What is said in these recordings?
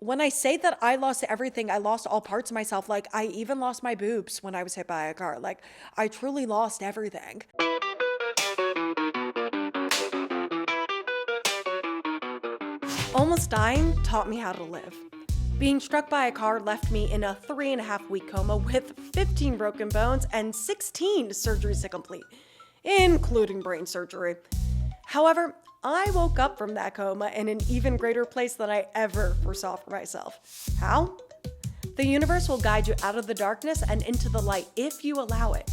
When I say that I lost everything, I lost all parts of myself. Like, I even lost my boobs when I was hit by a car. Like, I truly lost everything. Almost dying taught me how to live. Being struck by a car left me in a 3.5 week coma with 15 broken bones and 16 surgeries to complete, including brain surgery. However, I woke up from that coma in an even greater place than I ever foresaw for myself. How? The universe will guide you out of the darkness and into the light if you allow it.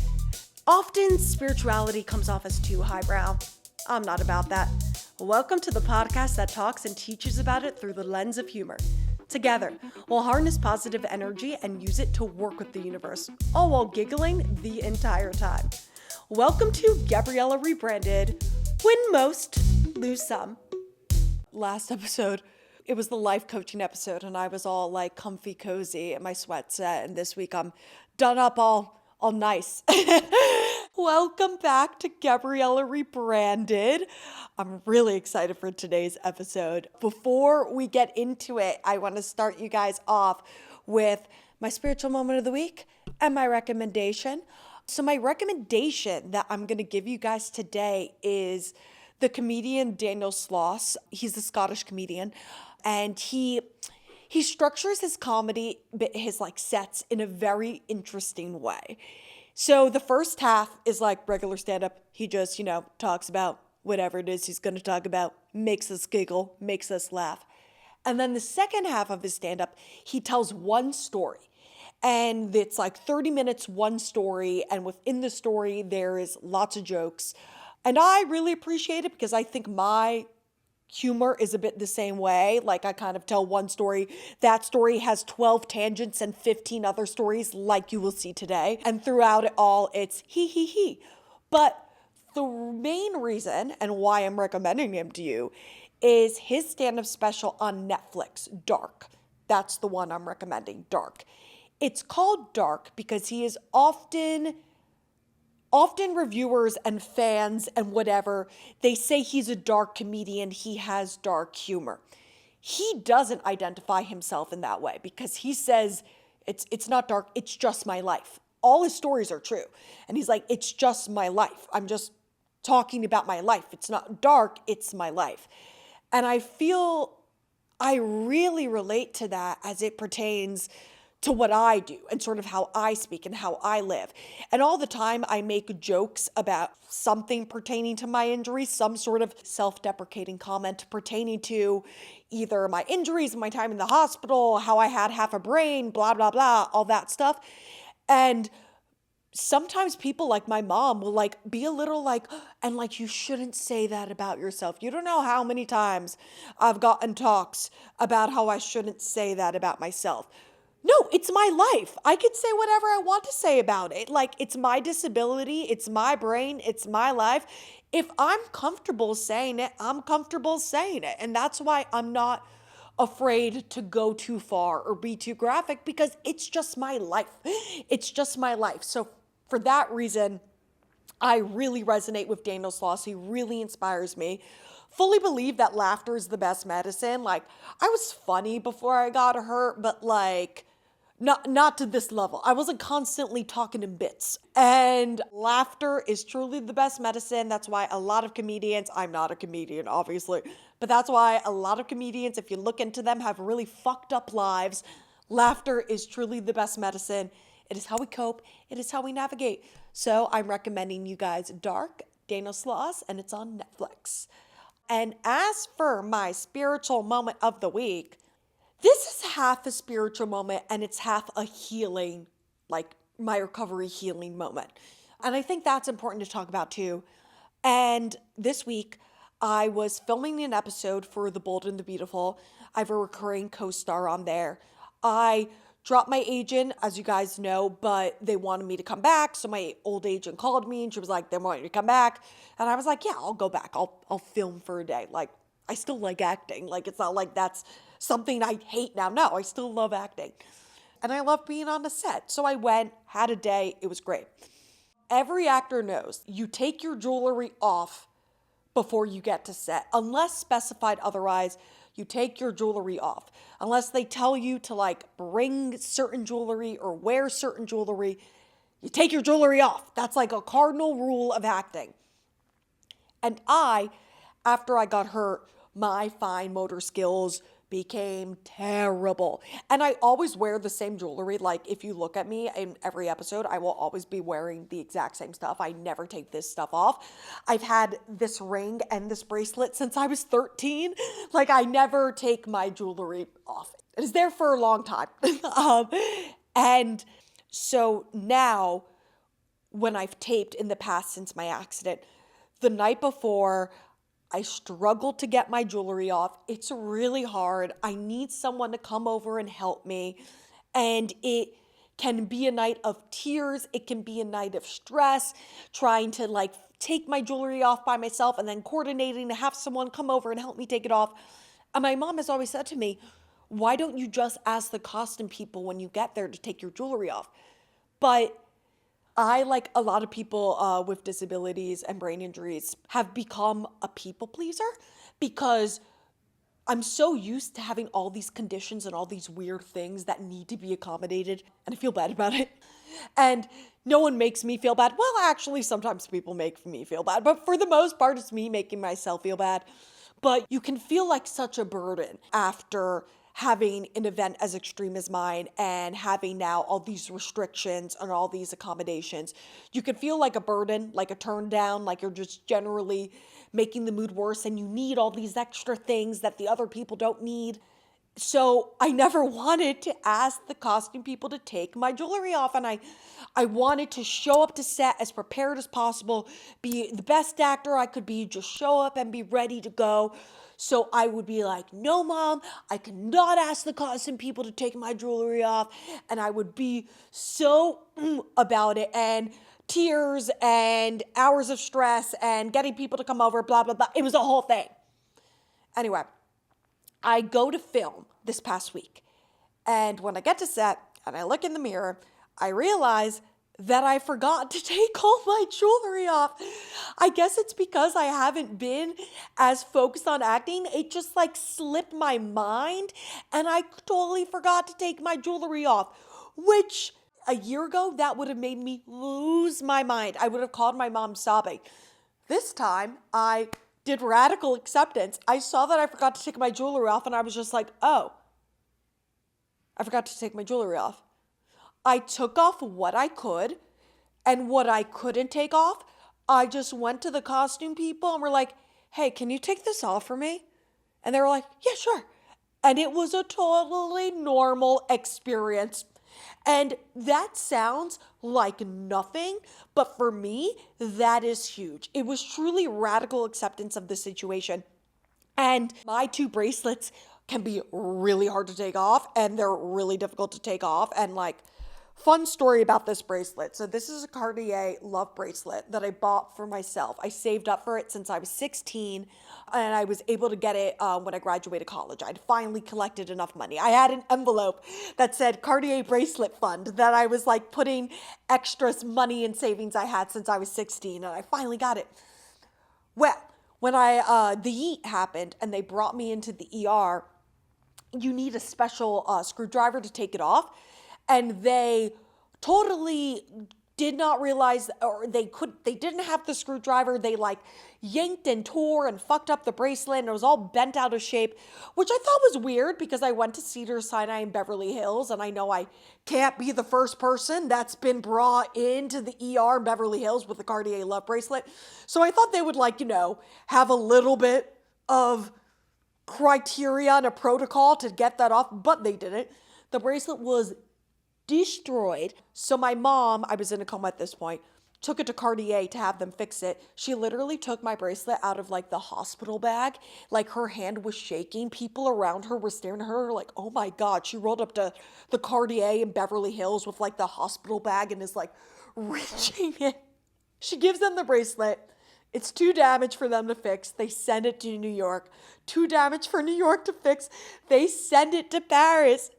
Often, spirituality comes off as too highbrow. I'm not about that. Welcome to the podcast that talks and teaches about it through the lens of humor. Together, we'll harness positive energy and use it to work with the universe, all while giggling the entire time. Welcome to Gabriella Rebranded. Win most, lose some. Last episode, it was the life coaching episode, and I was all like comfy cozy in my sweat set, and this week I'm done up all nice. Welcome back to Gabriella Rebranded. I'm really excited for today's episode. Before we get into it, I want to start you guys off with my spiritual moment of the week and my recommendation. So my recommendation that I'm going to give you guys today is the comedian Daniel Sloss. He's a Scottish comedian, and he structures his comedy, his like sets in a very interesting way. So the first half is like regular stand-up. He just, talks about whatever it is he's going to talk about, makes us giggle, makes us laugh. And then the second half of his stand-up, he tells one story. And it's like 30 minutes, one story. And within the story, there is lots of jokes. And I really appreciate it because I think my humor is a bit the same way. Like, I kind of tell one story. That story has 12 tangents and 15 other stories, like you will see today. And throughout it all, it's he. But the main reason and why I'm recommending him to you is his stand-up special on Netflix, Dark. That's the one I'm recommending, Dark. It's called Dark because he is often reviewers and fans and whatever, they say he's a dark comedian, he has dark humor. He doesn't identify himself in that way because he says it's not dark, it's just my life. All his stories are true. And he's like, it's just my life. I'm just talking about my life. It's not dark, it's my life. And I feel I really relate to that as it pertains to what I do and sort of how I speak and how I live. And all the time I make jokes about something pertaining to my injuries, some sort of self-deprecating comment pertaining to either my injuries, my time in the hospital, how I had half a brain, blah, blah, blah, all that stuff. And sometimes people like my mom will like be a little like, and like, you shouldn't say that about yourself. You don't know how many times I've gotten talks about how I shouldn't say that about myself. No, it's my life. I can say whatever I want to say about it. Like, it's my disability, it's my brain, it's my life. If I'm comfortable saying it, I'm comfortable saying it. And that's why I'm not afraid to go too far or be too graphic because it's just my life. It's just my life. So for that reason, I really resonate with Daniel Sloss. He really inspires me. Fully believe that laughter is the best medicine. Like, I was funny before I got hurt, but like, not to this level. I wasn't constantly talking in bits. And laughter is truly the best medicine. That's why a lot of comedians, I'm not a comedian, obviously, but that's why a lot of comedians, if you look into them, have really fucked up lives. Laughter is truly the best medicine. It is how we cope. It is how we navigate. So I'm recommending you guys Dark, Daniel Sloss, and it's on Netflix. And as for my spiritual moment of the week, this is half a spiritual moment and it's half a healing, like my recovery healing moment. And I think that's important to talk about too. And this week, I was filming an episode for The Bold and the Beautiful. I have a recurring co-star on there. I dropped my agent, as you guys know, but they wanted me to come back. So my old agent called me and she was like, they want you to come back. And I was like, yeah, I'll go back. I'll film for a day. Like, I still like acting. Like, it's not like that's something I hate now. No, I still love acting. And I love being on the set. So I went, had a day. It was great. Every actor knows you take your jewelry off before you get to set. Unless specified otherwise, you take your jewelry off. Unless they tell you to like bring certain jewelry or wear certain jewelry, you take your jewelry off. That's like a cardinal rule of acting. And after I got hurt, my fine motor skills became terrible. And I always wear the same jewelry. Like if you look at me in every episode, I will always be wearing the exact same stuff. I never take this stuff off. I've had this ring and this bracelet since I was 13. Like I never take my jewelry off. It is there for a long time. And so now when I've taped in the past since my accident, the night before, I struggled to get my jewelry off. It's really hard. I need someone to come over and help me. And it can be a night of tears. It can be a night of stress, trying to like take my jewelry off by myself and then coordinating to have someone come over and help me take it off. And my mom has always said to me, why don't you just ask the costume people when you get there to take your jewelry off? But I, like a lot of people with disabilities and brain injuries, have become a people pleaser because I'm so used to having all these conditions and all these weird things that need to be accommodated, and I feel bad about it. And no one makes me feel bad. Well, actually, sometimes people make me feel bad, but for the most part, it's me making myself feel bad. But you can feel like such a burden after having an event as extreme as mine and having now all these restrictions and all these accommodations. You can feel like a burden, like a turn down, like you're just generally making the mood worse and you need all these extra things that the other people don't need. So I never wanted to ask the costume people to take my jewelry off, and I wanted to show up to set as prepared as possible, be the best actor I could be, just show up and be ready to go. So I would be like, no, Mom, I cannot ask the costume people to take my jewelry off. And I would be so about it, and tears and hours of stress and getting people to come over, blah, blah, blah. It was a whole thing. Anyway, I go to film this past week. And when I get to set and I look in the mirror, I realize that I forgot to take all my jewelry off. I guess it's because I haven't been as focused on acting. It just like slipped my mind and I totally forgot to take my jewelry off, which a year ago, that would have made me lose my mind. I would have called my mom sobbing. This time, I did radical acceptance. I saw that I forgot to take my jewelry off and I was just like, oh, I forgot to take my jewelry off. I took off what I could, and what I couldn't take off, I just went to the costume people and were like, hey, can you take this off for me? And they were like, yeah, sure. And it was a totally normal experience. And that sounds like nothing, but for me, that is huge. It was truly radical acceptance of the situation. And my 2 bracelets can be really hard to take off, and they're really difficult to take off. And like, fun story about this bracelet. So this is a Cartier love bracelet that I bought for myself. I saved up for it since I was 16, and I was able to get it when I graduated college. I'd finally collected enough money. I had an envelope that said Cartier bracelet fund that I was like putting extras money and savings I had since I was 16, and I finally got it. Well, when the yeet happened and they brought me into the ER, you need a special screwdriver to take it off. And they totally did not realize, or they didn't have the screwdriver. They like yanked and tore and fucked up the bracelet, and it was all bent out of shape, which I thought was weird because I went to Cedars-Sinai in Beverly Hills, and I know I can't be the first person that's been brought into the ER in Beverly Hills with the Cartier love bracelet. So I thought they would have a little bit of criteria and a protocol to get that off, but they didn't. The bracelet was destroyed. So my mom, I was in a coma at this point, took it to Cartier to have them fix it. She literally took my bracelet out of the hospital bag. Like her hand was shaking. People around her were staring at her like, oh my God. She rolled up to the Cartier in Beverly Hills with the hospital bag and is reaching it. She gives them the bracelet. It's too damaged for them to fix. They send it to New York. Too damaged for New York to fix. They send it to Paris.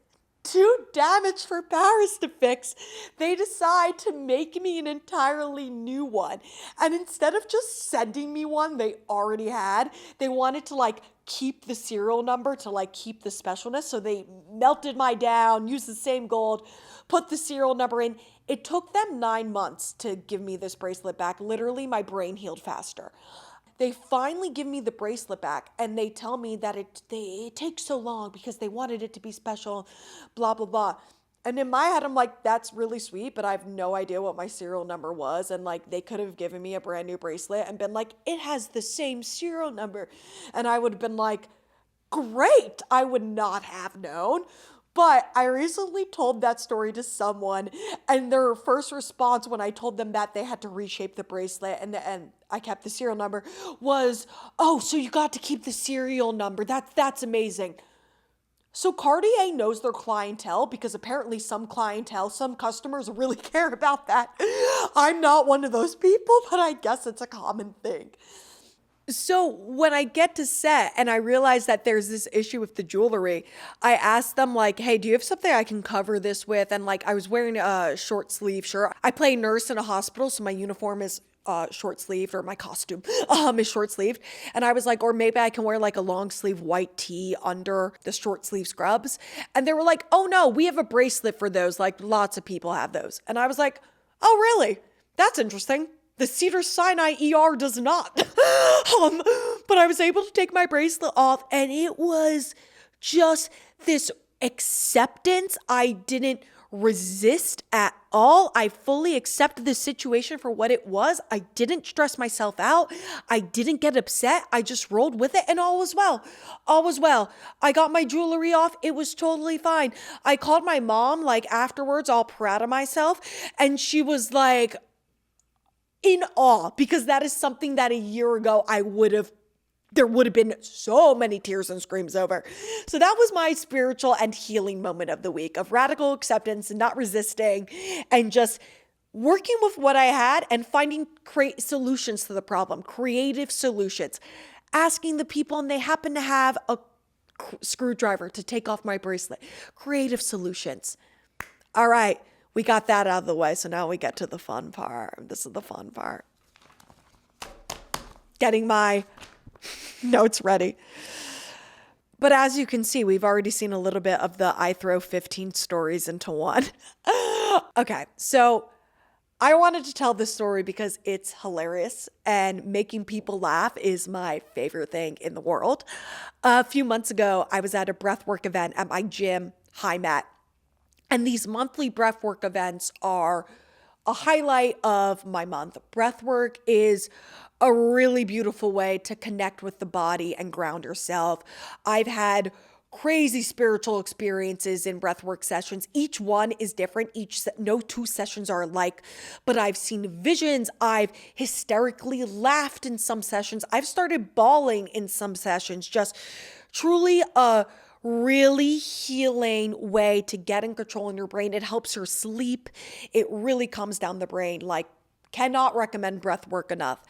Too damaged for Paris to fix. They decide to make me an entirely new one. And instead of just sending me one they already had, they wanted to keep the serial number to like keep the specialness. So they melted my down, used the same gold, put the serial number in. It took them 9 months to give me this bracelet back. Literally, my brain healed faster. They finally give me the bracelet back, and they tell me that it takes so long because they wanted it to be special, blah, blah, blah. And in my head, I'm like, that's really sweet, but I have no idea what my serial number was. And like, they could have given me a brand new bracelet and been like, it has the same serial number. And I would have been like, great. I would not have known. But I recently told that story to someone, and their first response when I told them that they had to reshape the bracelet and I kept the serial number was, oh, so you got to keep the serial number. That's amazing. So Cartier knows their clientele because apparently some customers really care about that. I'm not one of those people, but I guess it's a common thing. So when I get to set and I realize that there's this issue with the jewelry, I asked them like, hey, do you have something I can cover this with? And like, I was wearing a short sleeve shirt. I play nurse in a hospital, so my uniform is short sleeved, or my costume is short sleeved. And I was like, or maybe I can wear like a long sleeve white tee under the short sleeve scrubs. And they were like, oh no, we have a bracelet for those. Like lots of people have those. And I was like, oh really? That's interesting. The Cedars-Sinai ER does not. But I was able to take my bracelet off, and it was just this acceptance. I didn't resist at all. I fully accepted the situation for what it was. I didn't stress myself out. I didn't get upset. I just rolled with it, and all was well. All was well. I got my jewelry off. It was totally fine. I called my mom like afterwards, all proud of myself, and she was like, in awe, because that is something that a year ago there would have been so many tears and screams over. So that was my spiritual and healing moment of the week, of radical acceptance and not resisting and just working with what I had and finding solutions to the problem, creative solutions, asking the people, and they happen to have a screwdriver to take off my bracelet, creative solutions. All right. We got that out of the way, so now we get to the fun part. This is the fun part. Getting my notes ready. But as you can see, we've already seen a little bit of the I throw 15 stories into one. Okay, so I wanted to tell this story because it's hilarious, and making people laugh is my favorite thing in the world. A few months ago, I was at a breathwork event at my gym, High Mat. And these monthly breathwork events are a highlight of my month. Breathwork is a really beautiful way to connect with the body and ground yourself. I've had crazy spiritual experiences in breathwork sessions. Each one is different. No two sessions are alike, but I've seen visions. I've hysterically laughed in some sessions. I've started bawling in some sessions. Just truly a really healing way to get in control in your brain. It helps your sleep. It really calms down the brain. Like, cannot recommend breath work enough.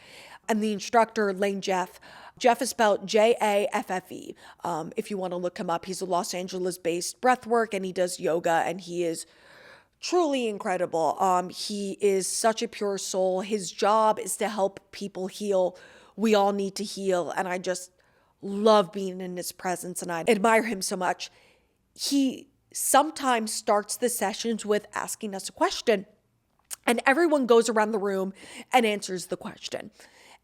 And the instructor, Lane Jeff is spelled Jaffe. If you want to look him up, he's a Los Angeles-based breathwork, and he does yoga, and he is truly incredible. He is such a pure soul. His job is to help people heal. We all need to heal, and I just love being in his presence, and I admire him so much. He sometimes starts the sessions with asking us a question, and everyone goes around the room and answers the question.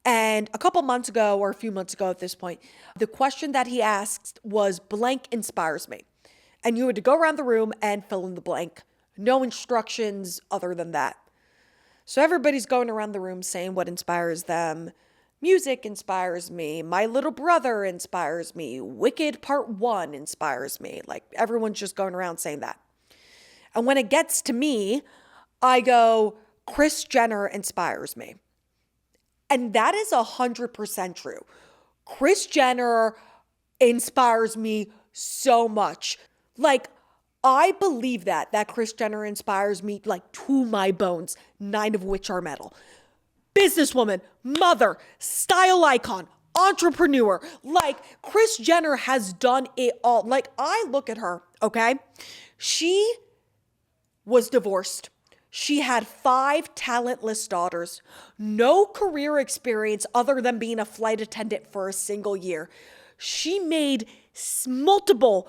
And a couple months ago, or a few months ago at this point, the question that he asked was, blank inspires me. And you had to go around the room and fill in the blank. No instructions other than that. So everybody's going around the room saying what inspires them. Music inspires me. My little brother inspires me. Wicked Part 1 inspires me. Like, everyone's just going around saying that. And when it gets to me, I go, Kris Jenner inspires me. And that is 100% true. Kris Jenner inspires me so much. Like, I believe that Kris Jenner inspires me like to my bones, 9 of which are metal. Businesswoman, mother, style icon, entrepreneur. Like, Kris Jenner has done it all. Like, I look at her, okay? She was divorced. She had 5 talentless daughters, no career experience other than being a flight attendant for a single year. She made multiple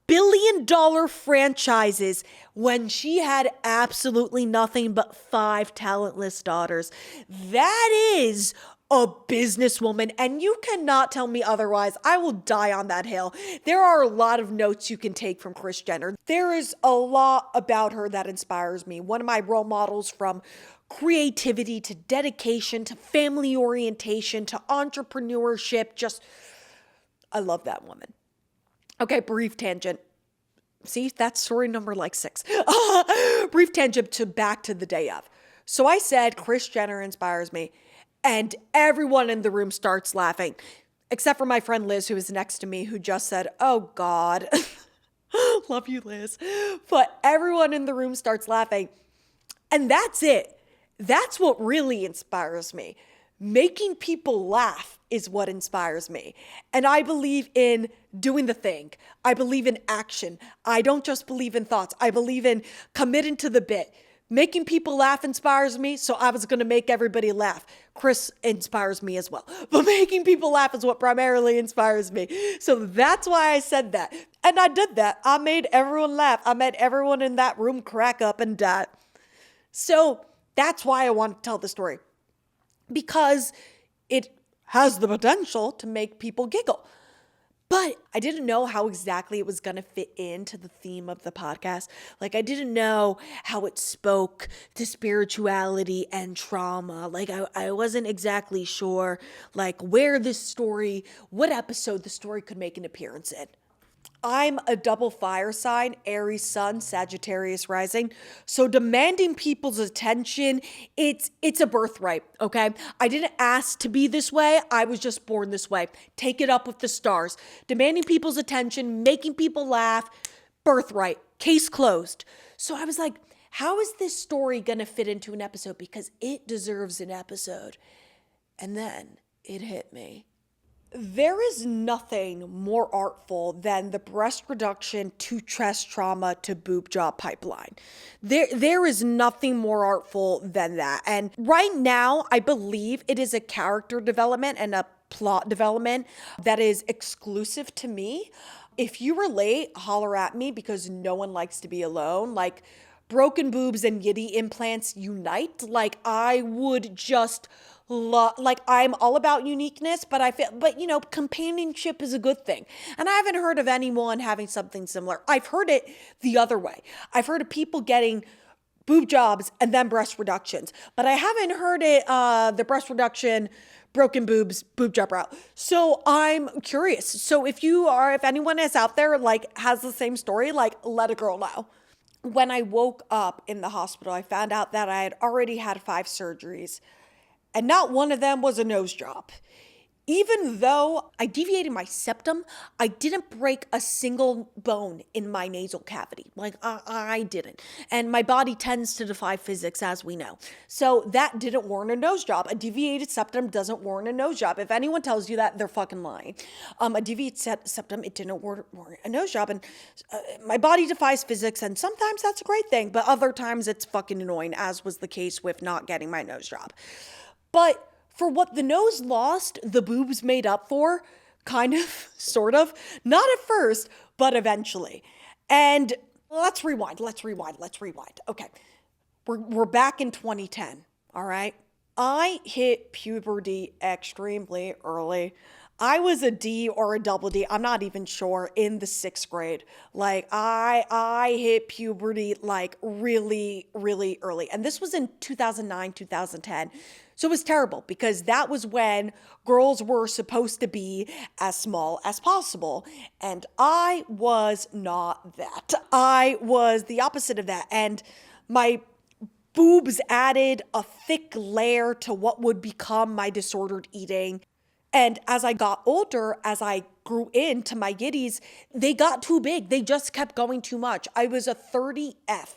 billion-dollar franchises when she had absolutely nothing but 5 talentless daughters. That is a businesswoman, and you cannot tell me otherwise. I will die on that hill. There are a lot of notes you can take from Kris Jenner. There is a lot about her that inspires me. One of my role models, from creativity to dedication to family orientation to entrepreneurship. Just, I love that woman. Okay, brief tangent. See, that's story number 6. Brief tangent to back to the day of. So I said Kris Jenner inspires me, and everyone in the room starts laughing, except for my friend Liz, who was next to me, who just said, "Oh God." Love you, Liz. But everyone in the room starts laughing. And that's it. That's what really inspires me. Making people laugh is what inspires me. And I believe in doing the thing. I believe in action. I don't just believe in thoughts. I believe in committing to the bit. Making people laugh inspires me, so I was going to make everybody laugh. Kris inspires me as well. But making people laugh is what primarily inspires me. So that's why I said that. And I did that. I made everyone laugh. I made everyone in that room crack up and die. So that's why I want to tell the story. Because it has the potential to make people giggle. But I didn't know how exactly it was going to fit into the theme of the podcast. I didn't know how it spoke to spirituality and trauma. I wasn't exactly sure, where this story, what episode the story could make an appearance in. I'm a double fire sign, Aries sun, Sagittarius rising. So demanding people's attention, it's a birthright, okay? I didn't ask to be this way. I was just born this way. Take it up with the stars. Demanding people's attention, making people laugh, birthright, case closed. So I was like, how is this story going to fit into an episode? Because it deserves an episode. And then it hit me. There is nothing more artful than the breast reduction to chest trauma to boob job pipeline. There is nothing more artful than that. And right now, I believe it is a character development and a plot development that is exclusive to me. If you relate, holler at me, because no one likes to be alone. Broken boobs and yitty implants unite. I would just I'm all about uniqueness, but companionship is a good thing. And I haven't heard of anyone having something similar. I've heard it the other way. I've heard of people getting boob jobs and then breast reductions, but I haven't heard it, the breast reduction, broken boobs, boob job route. So I'm curious. So if anyone is out there, has the same story, let a girl know. When I woke up in the hospital, I found out that I had already had 5 surgeries. And not one of them was a nose job. Even though I deviated my septum, I didn't break a single bone in my nasal cavity. I didn't. And my body tends to defy physics, as we know. So that didn't warrant a nose job. A deviated septum doesn't warrant a nose job. If anyone tells you that, they're fucking lying. A deviated septum, it didn't warrant a nose job. And my body defies physics, and sometimes that's a great thing, but other times it's fucking annoying, as was the case with not getting my nose job. But for what the nose lost, the boobs made up for, kind of, sort of. Not at first, but eventually. And let's rewind. Okay, we're back in 2010, all right? I hit puberty extremely early. I was a D or a double D, I'm not even sure, in the 6th grade. I hit puberty really, really early. And this was in 2009, 2010. So it was terrible, because that was when girls were supposed to be as small as possible. And I was not that. I was the opposite of that. And my boobs added a thick layer to what would become my disordered eating. And as I got older, as I grew into my yitties, they got too big. They just kept going too much. I was a 30F.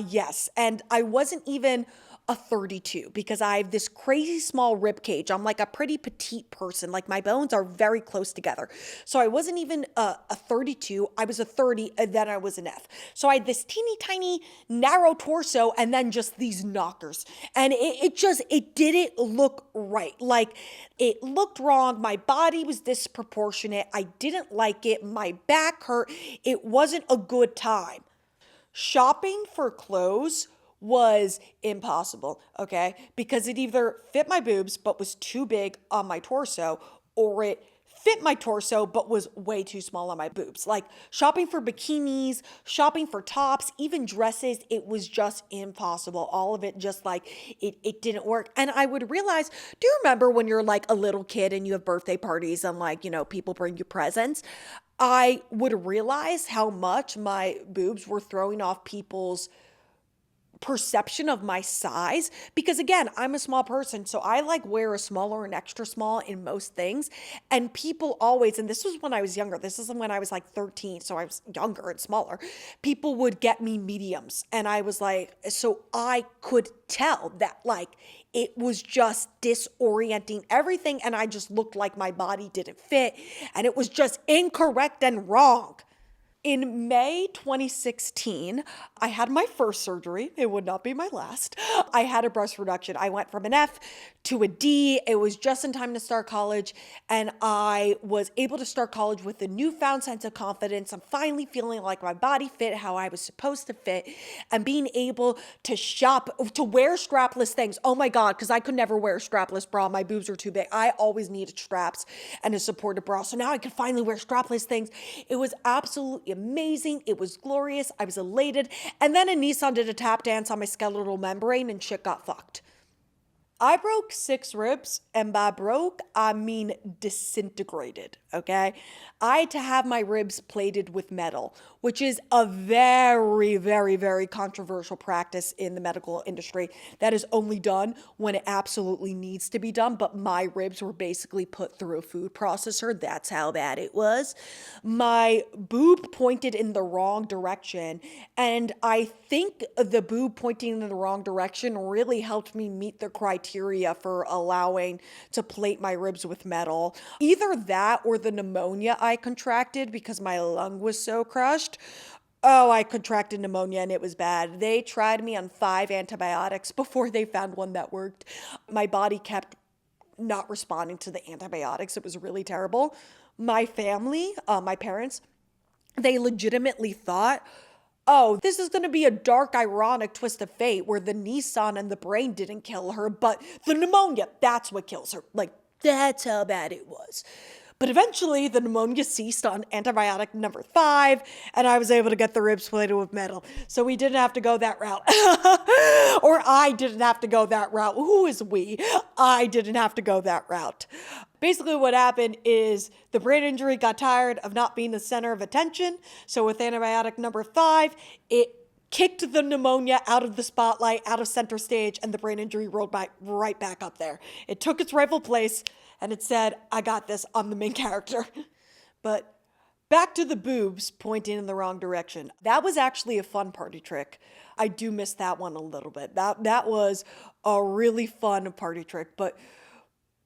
Yes. And I wasn't even a 32 because I have this crazy small rib cage. I'm like a pretty petite person. Like my bones are very close together. So I wasn't even a 32. I was a 30 and then I was an F. So I had this teeny tiny narrow torso and then just these knockers. And it didn't look right. Like it looked wrong. My body was disproportionate. I didn't like it. My back hurt. It wasn't a good time. Shopping for clothes was impossible, okay? Because it either fit my boobs but was too big on my torso, or it fit my torso but was way too small on my boobs. Like shopping for bikinis, shopping for tops, even dresses, it was just impossible. All of it just like it didn't work. And I would realize, do you remember when you're like a little kid and you have birthday parties and like, people bring you presents? I would realize how much my boobs were throwing off people's perception of my size, because again, I'm a small person, so I like wear a small or an extra small in most things. And people always, and this was when I was younger, this is when I was like 13, so I was younger and smaller, people would get me mediums, and I was like, so I could tell that like it was just disorienting everything, and I just looked like my body didn't fit, and it was just incorrect and wrong. In May 2016, I had my first surgery. It would not be my last. I had a breast reduction. I went from an F to a D. It was just in time to start college, and I was able to start college with a newfound sense of confidence. I'm finally feeling like my body fit how I was supposed to fit, and being able to shop, to wear strapless things. Oh my God, because I could never wear a strapless bra. My boobs were too big. I always needed straps and a supportive bra. So now I could finally wear strapless things. It was absolutely amazing. It was glorious. I was elated. And then a Nissan did a tap dance on my skeletal membrane and shit got fucked. I broke 6 ribs, and by broke, I mean disintegrated, okay? I had to have my ribs plated with metal, which is a very, very, very controversial practice in the medical industry that is only done when it absolutely needs to be done, but my ribs were basically put through a food processor. That's how bad it was. My boob pointed in the wrong direction, and I think the boob pointing in the wrong direction really helped me meet the criteria for allowing to plate my ribs with metal. Either that or the pneumonia I contracted because my lung was so crushed. Oh, I contracted pneumonia and it was bad. They tried me on 5 antibiotics before they found one that worked. My body kept not responding to the antibiotics. It was really terrible. My family, my parents, they legitimately thought, oh, this is going to be a dark, ironic twist of fate where the Nissan and the brain didn't kill her, but the pneumonia, that's what kills her. Like, that's how bad it was. But eventually, the pneumonia ceased on antibiotic number 5, and I was able to get the ribs plated with metal. So we didn't have to go that route. Or I didn't have to go that route. Who is we? I didn't have to go that route. Basically, what happened is the brain injury got tired of not being the center of attention. So with antibiotic number 5, it kicked the pneumonia out of the spotlight, out of center stage, and the brain injury rolled right back up there. It took its rightful place, and it said, I got this, I'm the main character. But back to the boobs pointing in the wrong direction. That was actually a fun party trick. I do miss that one a little bit. That was a really fun party trick. But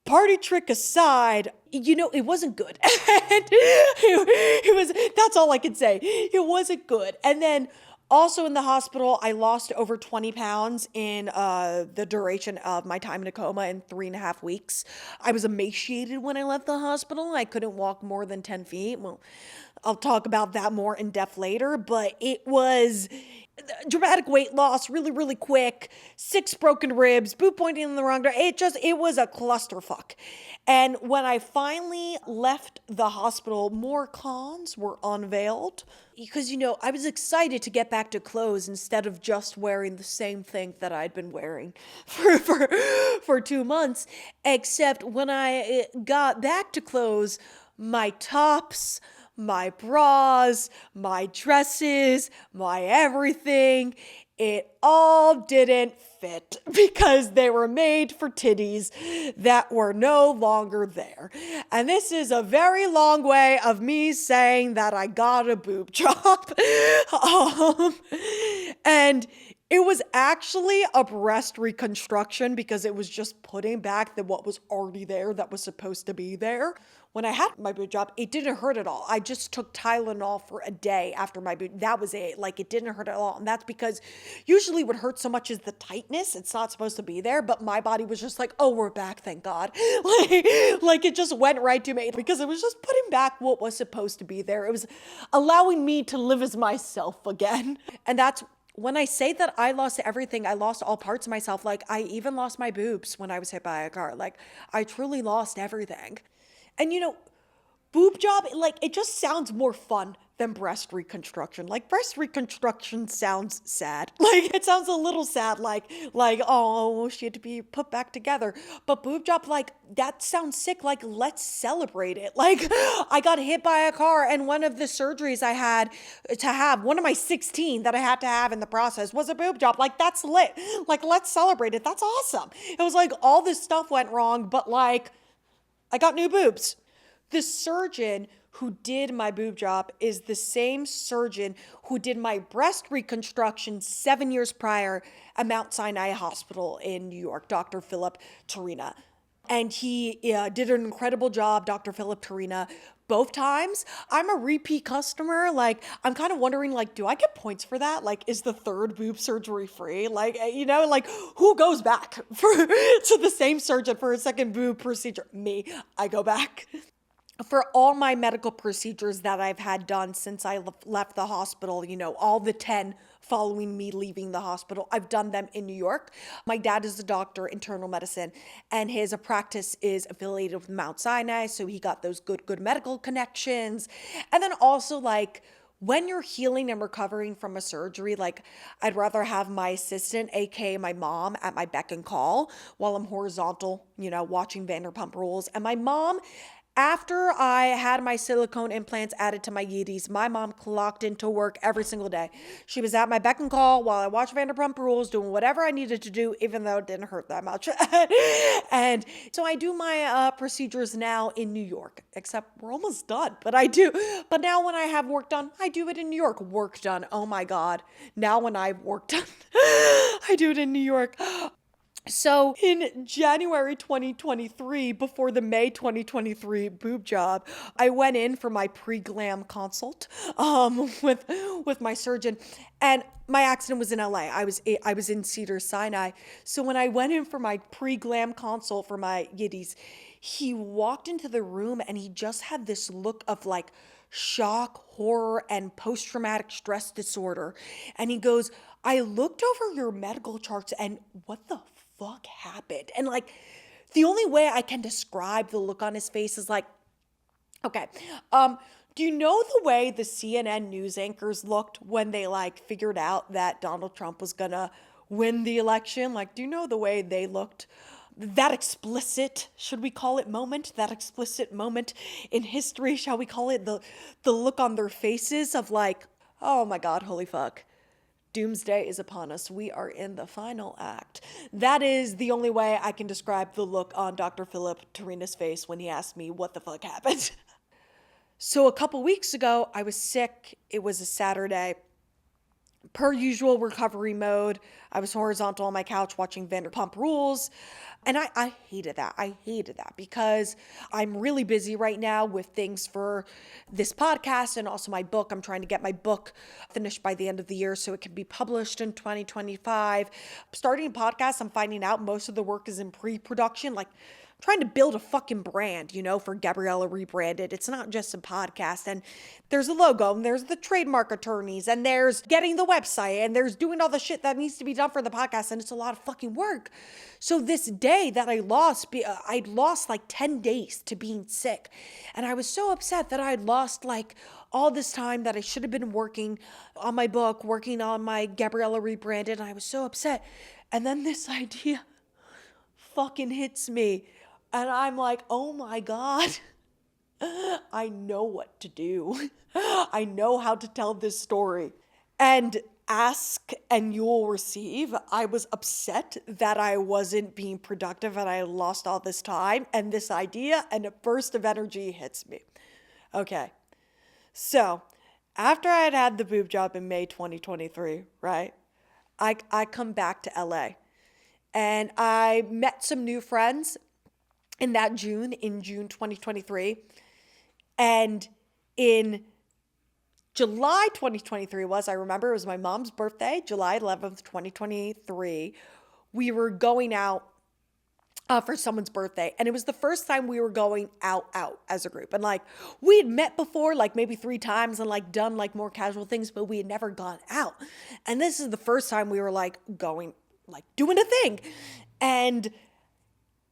party trick aside, it wasn't good. And it was, that's all I can say. It wasn't good. And then also in the hospital, I lost over 20 pounds in the duration of my time in a coma in 3.5 weeks. I was emaciated when I left the hospital. I couldn't walk more than 10 feet. Well, I'll talk about that more in depth later, but it was dramatic weight loss, really, really quick, 6 broken ribs, boob pointing in the wrong direction. It was a clusterfuck. And when I finally left the hospital, more cons were unveiled because, I was excited to get back to clothes instead of just wearing the same thing that I'd been wearing for 2 months. Except when I got back to clothes, my tops, my bras, my dresses, my everything, it all didn't fit because they were made for titties that were no longer there. And this is a very long way of me saying that I got a boob job. And It was actually a breast reconstruction because it was just putting back what was already there that was supposed to be there. When I had my boob job, it didn't hurt at all. I just took Tylenol for a day after my boob. That was it. Like, it didn't hurt at all. And that's because usually what hurts so much is the tightness. It's not supposed to be there. But my body was just like, oh, we're back, thank God. Like it just went right to me because it was just putting back what was supposed to be there. It was allowing me to live as myself again. And that's when I say that I lost everything, I lost all parts of myself. Like, I even lost my boobs when I was hit by a car. Like, I truly lost everything. And boob job, like, it just sounds more fun than breast reconstruction. Like, breast reconstruction sounds sad. Like, it sounds a little sad, like, oh, she had to be put back together. But boob job, like, that sounds sick. Like, let's celebrate it. Like, I got hit by a car, and one of the surgeries I had to have, one of my 16 that I had to have in the process, was a boob job. Like, that's lit. Like, let's celebrate it. That's awesome. It was like all this stuff went wrong, but like, I got new boobs. The surgeon who did my boob job is the same surgeon who did my breast reconstruction 7 years prior at Mount Sinai Hospital in New York, Dr. Philip Torina. And he did an incredible job, Dr. Philip Torina, both times. I'm a repeat customer. Like, I'm kind of wondering, like, do I get points for that? Like, is the third boob surgery free? Like, like, who goes back to the same surgeon for a second boob procedure? Me. I go back. For all my medical procedures that I've had done since I left the hospital, all the 10 following me leaving the hospital, I've done them in New York. My dad is a doctor, internal medicine, and his practice is affiliated with Mount Sinai, so he got those good medical connections. And then also, like, when you're healing and recovering from a surgery, like, I'd rather have my assistant, aka my mom, at my beck and call while I'm horizontal, watching Vanderpump Rules. And my mom, after I had my silicone implants added to my yitties, my mom clocked into work every single day. She was at my beck and call while I watched Vanderpump Rules, doing whatever I needed to do, even though it didn't hurt that much. And so I do my procedures now in New York, except we're almost done, but I do. But now when I have work done, I do it in New York. Work done. Oh my God. Now when I have work done, I do it in New York. So in January 2023, before the May 2023 boob job, I went in for my pre-glam consult with my surgeon, and my accident was in LA. I was in Cedars-Sinai. So when I went in for my pre-glam consult for my yitties, he walked into the room and he just had this look of like shock, horror, and post-traumatic stress disorder. And he goes, I looked over your medical charts and what the fuck happened? And like, the only way I can describe the look on his face is like, okay, do you know the way the CNN news anchors looked when they like figured out that Donald Trump was gonna win the election? Like, do you know the way they looked? That explicit, should we call it moment? That explicit moment in history, shall we call it? The look on their faces of like, oh my God, holy fuck. Doomsday is upon us. We are in the final act. That is the only way I can describe the look on Dr. Philip Torina's face when he asked me what the fuck happened. So a couple weeks ago, I was sick. It was a Saturday. Per usual recovery mode, I was horizontal on my couch watching Vanderpump Rules. And I hated that. I hated that because I'm really busy right now with things for this podcast and also my book. I'm trying to get my book finished by the end of the year so it can be published in 2025. Starting a podcast, I'm finding out most of the work is in pre-production. Like, trying to build a fucking brand, for Gabriella Rebranded. It's not just a podcast. And there's a logo, and there's the trademark attorneys, and there's getting the website, and there's doing all the shit that needs to be done for the podcast, and it's a lot of fucking work. So this day that I lost, I'd lost like 10 days to being sick. And I was so upset that I'd lost like all this time that I should have been working on my book, working on my Gabriella Rebranded, and I was so upset. And then this idea fucking hits me. And I'm like, oh my God, I know what to do. I know how to tell this story. And ask and you will receive. I was upset that I wasn't being productive and I lost all this time and this idea, and a burst of energy hits me. Okay. So after I had the boob job in May 2023, right? I come back to LA and I met some new friends in June 2023. And in July 2023 I remember it was my mom's birthday, July 11th, 2023. We were going out for someone's birthday. And it was the first time we were going out as a group. And like we had met before, like maybe 3 times and like done like more casual things, but we had never gone out. And this is the first time we were like going, like doing a thing. And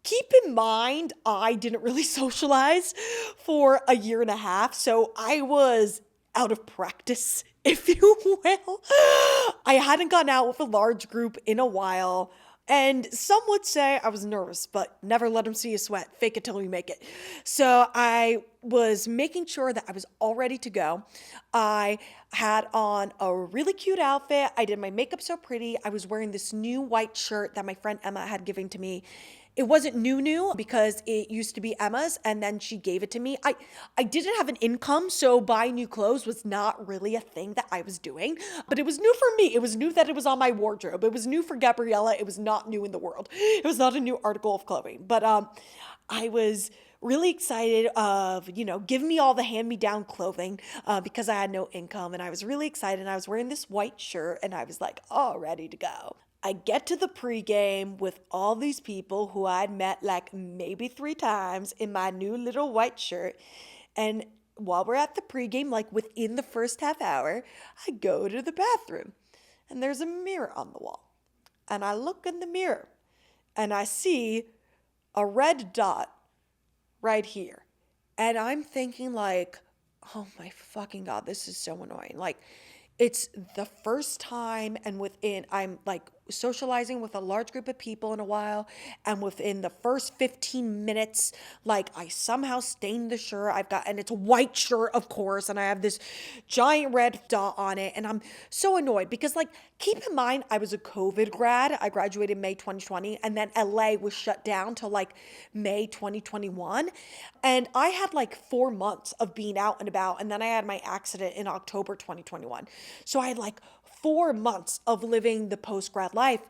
keep in mind, I didn't really socialize for a year and a half. So I was out of practice, if you will. I hadn't gone out with a large group in a while. And some would say I was nervous, but never let them see you sweat. Fake it till you make it. So I was making sure that I was all ready to go. I had on a really cute outfit. I did my makeup so pretty. I was wearing this new white shirt that my friend Emma had given to me. It wasn't new because it used to be Emma's and then she gave it to me. I didn't have an income, so buying new clothes was not really a thing that I was doing, but it was new for me. It was new that it was on my wardrobe. It was new for Gabriella. It was not new in the world. It was not a new article of clothing, but I was really excited of, give me all the hand-me-down clothing because I had no income, and I was really excited. And I was wearing this white shirt and I was like, all ready to go. I get to the pregame with all these people who I'd met like maybe 3 times in my new little white shirt. And while we're at the pregame, like within the first half hour, I go to the bathroom and there's a mirror on the wall. And I look in the mirror and I see a red dot right here. And I'm thinking like, oh my fucking God, this is so annoying. Like, it's the first time I'm like socializing with a large group of people in a while. And within the first 15 minutes, like I somehow stained the shirt and it's a white shirt, of course. And I have this giant red dot on it. And I'm so annoyed because like, keep in mind, I was a COVID grad. I graduated May 2020 and then LA was shut down till like May 2021. And I had like 4 months of being out and about. And then I had my accident in October 2021. So I had like 4 months of living the post-grad life.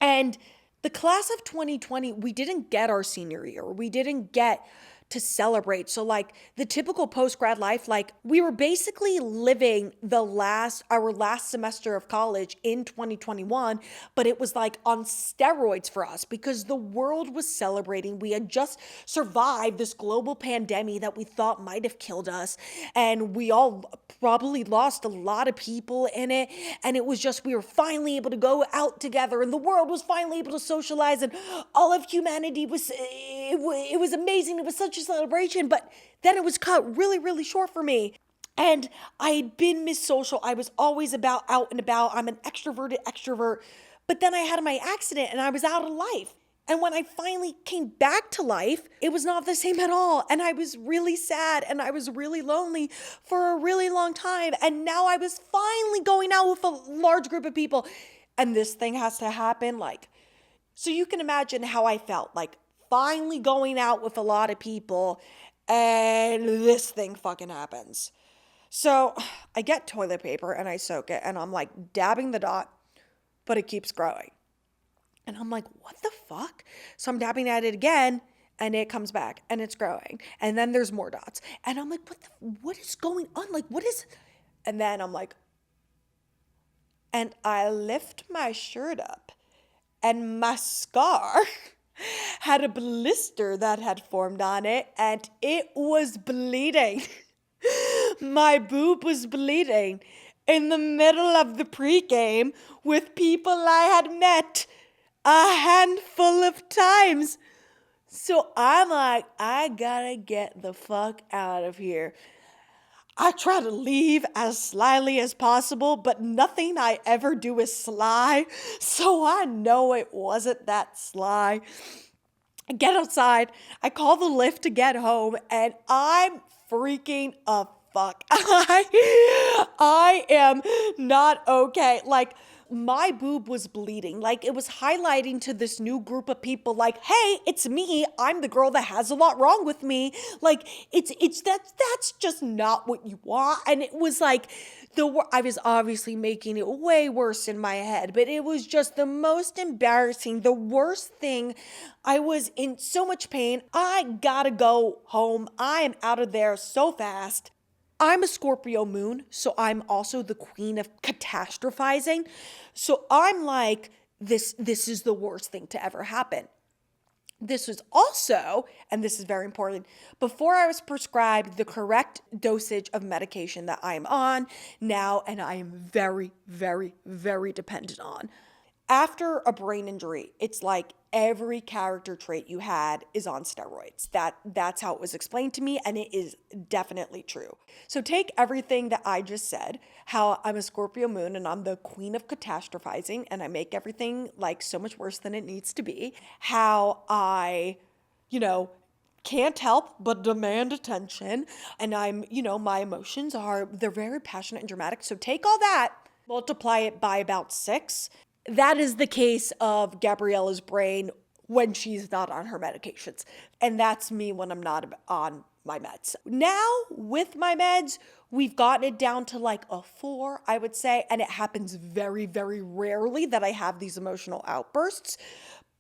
And the class of 2020, we didn't get our senior year. We didn't get to celebrate. So like the typical post-grad life, like we were basically living our last semester of college in 2021, but it was like on steroids for us because the world was celebrating. We had just survived this global pandemic that we thought might have killed us. And we all probably lost a lot of people in it. And it was just, we were finally able to go out together and the world was finally able to socialize and all of humanity it was amazing. It was such a celebration, but then it was cut really, really short for me. And I had been Miss Social. I was always out and about. I'm an extroverted extrovert. But then I had my accident and I was out of life. And when I finally came back to life, it was not the same at all. And I was really sad and I was really lonely for a really long time. And now I was finally going out with a large group of people. And this thing has to happen. So you can imagine how I felt, like finally going out with a lot of people and this thing fucking happens. So I get toilet paper and I soak it and I'm like dabbing the dot, but it keeps growing. And I'm like, what the fuck? So I'm dabbing at it again and it comes back and it's growing. And then there's more dots. And I'm like, what is going on? Like, what is, and then I'm like, and I lift my shirt up and my scar had a blister that had formed on it and it was bleeding. My boob was bleeding in the middle of the pregame with people I had met a handful of times. So I'm like, I gotta get the fuck out of here. I try to leave as slyly as possible, but nothing I ever do is sly. So I know it wasn't that sly. I get outside, I call the Lyft to get home, and I'm freaking a fuck. I am not okay. Like, my boob was bleeding. Like, it was highlighting to this new group of people, like, hey, it's me. I'm the girl that has a lot wrong with me. Like, that's just not what you want. And it was like I was obviously making it way worse in my head, but it was just the most embarrassing, the worst thing. I was in so much pain. I gotta go home. I am out of there so fast. I'm a Scorpio moon, so I'm also the queen of catastrophizing. So I'm like, this is the worst thing to ever happen. This was also, and this is very important, before I was prescribed the correct dosage of medication that I'm on now, and I am very, very, very dependent on. After a brain injury, it's like every character trait you had is on steroids. That's how it was explained to me, and it is definitely true. So take everything that I just said, how I'm a Scorpio moon and I'm the queen of catastrophizing, and I make everything like so much worse than it needs to be. How I, can't help but demand attention, and my emotions they're very passionate and dramatic. So take all that, multiply it by about 6. That is the case of Gabriella's brain when she's not on her medications. And that's me when I'm not on my meds. Now, with my meds, we've gotten it down to like a 4, I would say. And it happens very, very rarely that I have these emotional outbursts.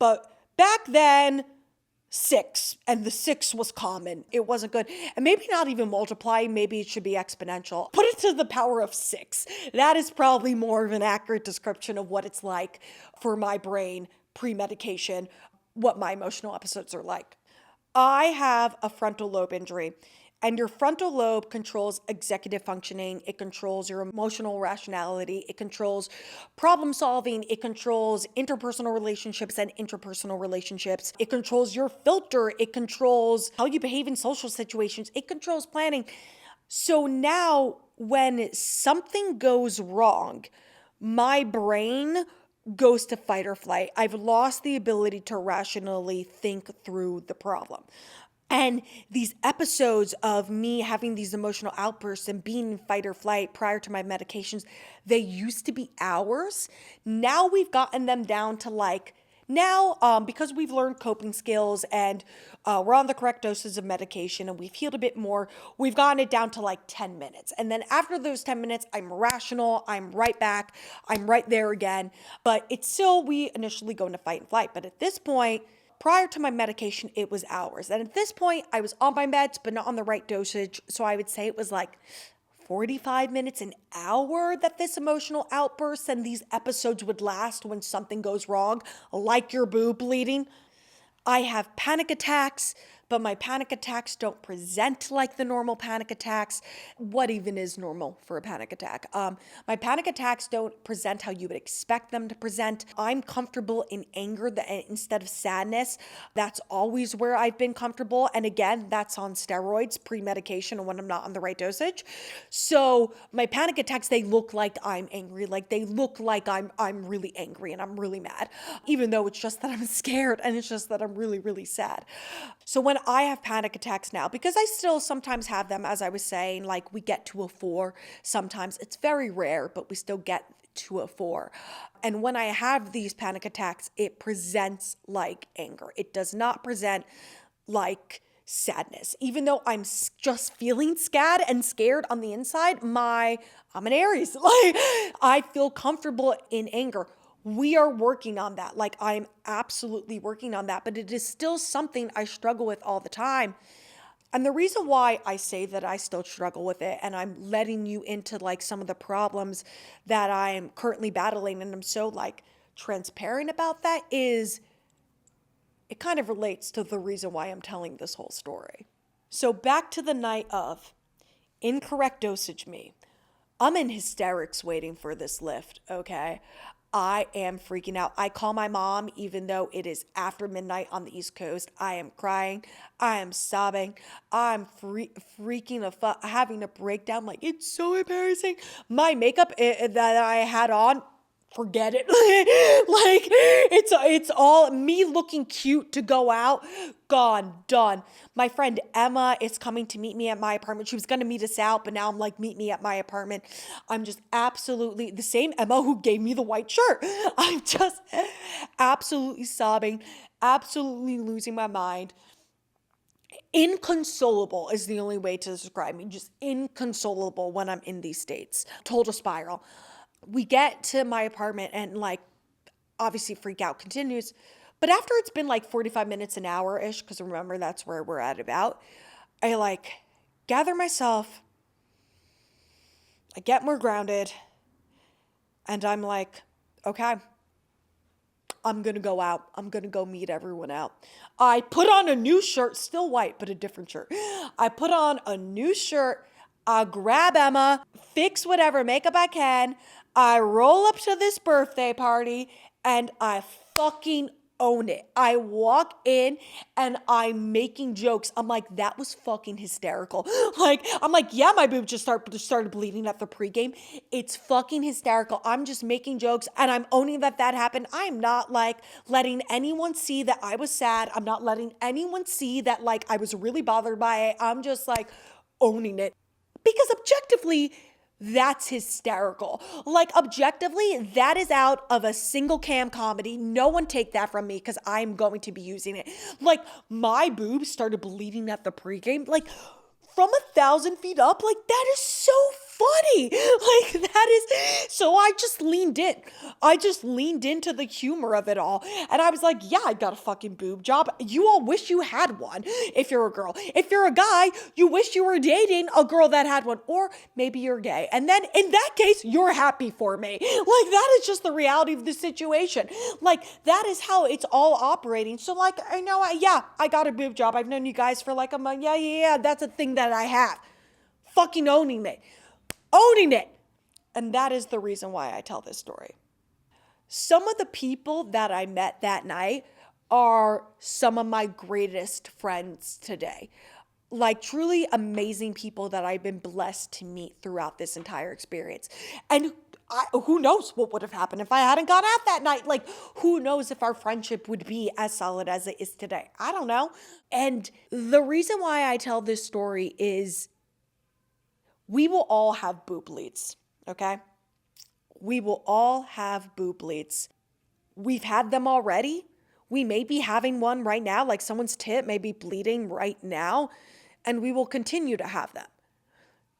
But back then, 6, and the 6 was common. It wasn't good. And maybe not even multiply, maybe it should be exponential. Put it to the power of 6. That is probably more of an accurate description of what it's like for my brain pre-medication, what my emotional episodes are like. I have a frontal lobe injury. And your frontal lobe controls executive functioning. It controls your emotional rationality. It controls problem solving. It controls interpersonal relationships and interpersonal relationships. It controls your filter. It controls how you behave in social situations. It controls planning. So now when something goes wrong, my brain goes to fight or flight. I've lost the ability to rationally think through the problem. And these episodes of me having these emotional outbursts and being in fight or flight prior to my medications, they used to be hours. Now we've gotten them down to because we've learned coping skills and we're on the correct doses of medication and we've healed a bit more, we've gotten it down to like 10 minutes. And then after those 10 minutes, I'm rational, I'm right back, I'm right there again. But it's still, we initially go into fight and flight. But at this point, prior to my medication, it was hours. And at this point, I was on my meds, but not on the right dosage. So I would say it was like 45 minutes, an hour that this emotional outburst and these episodes would last when something goes wrong, like your boob bleeding. I have panic attacks, but my panic attacks don't present like the normal panic attacks. What even is normal for a panic attack? My panic attacks don't present how you would expect them to present. I'm comfortable in anger instead of sadness. That's always where I've been comfortable. And again, that's on steroids, pre-medication, and when I'm not on the right dosage. So my panic attacks, they look like I'm angry. Like they look like I'm really angry and I'm really mad, even though it's just that I'm scared and it's just that I'm really, really sad. So when I have panic attacks now, because I still sometimes have them, as I was saying, like we get to a 4 sometimes. It's very rare, but we still get to a 4. And when I have these panic attacks, it presents like anger. It does not present like sadness. Even though I'm just feeling scared on the inside, I'm an Aries. Like I feel comfortable in anger. We are working on that. Like I'm absolutely working on that, but it is still something I struggle with all the time. And the reason why I say that I still struggle with it and I'm letting you into like some of the problems that I'm currently battling and I'm so like transparent about that is it kind of relates to the reason why I'm telling this whole story. So back to the night of incorrect dosage me. I'm in hysterics waiting for this lift, okay? I am freaking out. I call my mom, even though it is after midnight on the East Coast. I am crying. I am sobbing. I'm having a breakdown. Like, it's so embarrassing. My makeup that I had on, forget it. Like it's all me looking cute to go out, gone, done. My friend Emma is coming to meet me at my apartment. She was going to meet us out, but now I'm like, meet me at my apartment. I'm just absolutely the same Emma who gave me the white shirt. I'm just absolutely sobbing, absolutely losing my mind. Inconsolable is the only way to describe me. Just inconsolable when I'm in these states. Total spiral. We get to my apartment and like, obviously freak out continues. But after it's been like 45 minutes, an hour-ish, because remember that's where we're at about, I like gather myself, I get more grounded, and I'm like, okay, I'm gonna go out. I'm gonna go meet everyone out. I put on a new shirt, still white, but a different shirt. I put on a new shirt. I grab Emma, fix whatever makeup I can. I roll up to this birthday party and I fucking own it. I walk in and I'm making jokes. I'm like, that was fucking hysterical. Like, I'm like, yeah, my boob just started bleeding at the pregame. It's fucking hysterical. I'm just making jokes and I'm owning that happened. I'm not like letting anyone see that I was sad. I'm not letting anyone see that like I was really bothered by it. I'm just like owning it. Because objectively, that's hysterical. Like, objectively, that is out of a single cam comedy. No one take that from me because I'm going to be using it. Like, my boobs started bleeding at the pregame. Like, from 1,000 feet up, like, that is so funny. Like, that is, so I just leaned in. I just leaned into the humor of it all. And I was like, yeah, I got a fucking boob job. You all wish you had one if you're a girl. If you're a guy, you wish you were dating a girl that had one. Or maybe you're gay. And then in that case, you're happy for me. Like, that is just the reality of the situation. Like, that is how it's all operating. So, like, I know, I got a boob job. I've known you guys for like a month. Yeah, that's a thing that I have. Fucking owning it. Owning it. And that is the reason why I tell this story. Some of the people that I met that night are some of my greatest friends today. Like, truly amazing people that I've been blessed to meet throughout this entire experience. And who knows what would have happened if I hadn't gone out that night? Like, who knows if our friendship would be as solid as it is today? I don't know. And the reason why I tell this story is we will all have boob bleeds, okay? We will all have boob bleeds. We've had them already. We may be having one right now, like someone's tit may be bleeding right now, and we will continue to have them.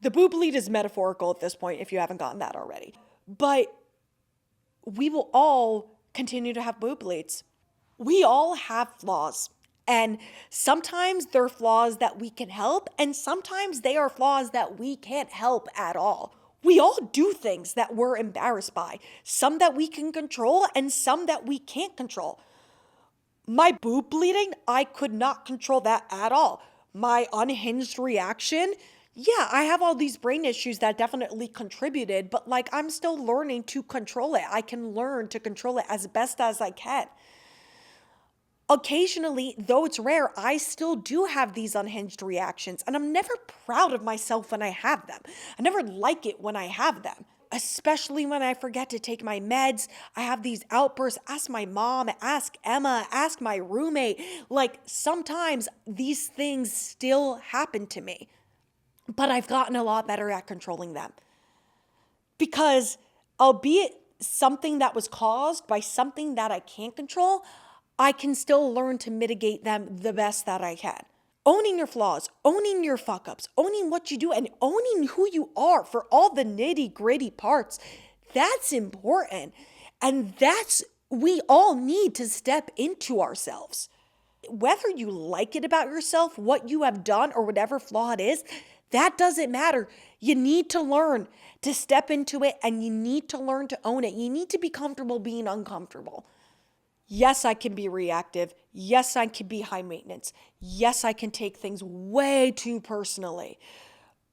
The boob bleed is metaphorical at this point if you haven't gotten that already. But we will all continue to have boob bleeds. We all have flaws. And sometimes they're flaws that we can help, and sometimes they are flaws that we can't help at all. We all do things that we're embarrassed by, some that we can control and some that we can't control. My boob bleeding, I could not control that at all. My unhinged reaction, yeah, I have all these brain issues that definitely contributed, but like I'm still learning to control it. I can learn to control it as best as I can. Occasionally, though it's rare, I still do have these unhinged reactions, and I'm never proud of myself when I have them. I never like it when I have them, especially when I forget to take my meds. I have these outbursts. Ask my mom, ask Emma, ask my roommate. Like, sometimes these things still happen to me, but I've gotten a lot better at controlling them. Because albeit something that was caused by something that I can't control, I can still learn to mitigate them the best that I can. Owning your flaws, owning your fuck ups, owning what you do, and owning who you are for all the nitty gritty parts, that's important. And we all need to step into ourselves. Whether you like it about yourself, what you have done, or whatever flaw it is, that doesn't matter. You need to learn to step into it, and you need to learn to own it. You need to be comfortable being uncomfortable. Yes, I can be reactive. Yes, I can be high maintenance. Yes, I can take things way too personally.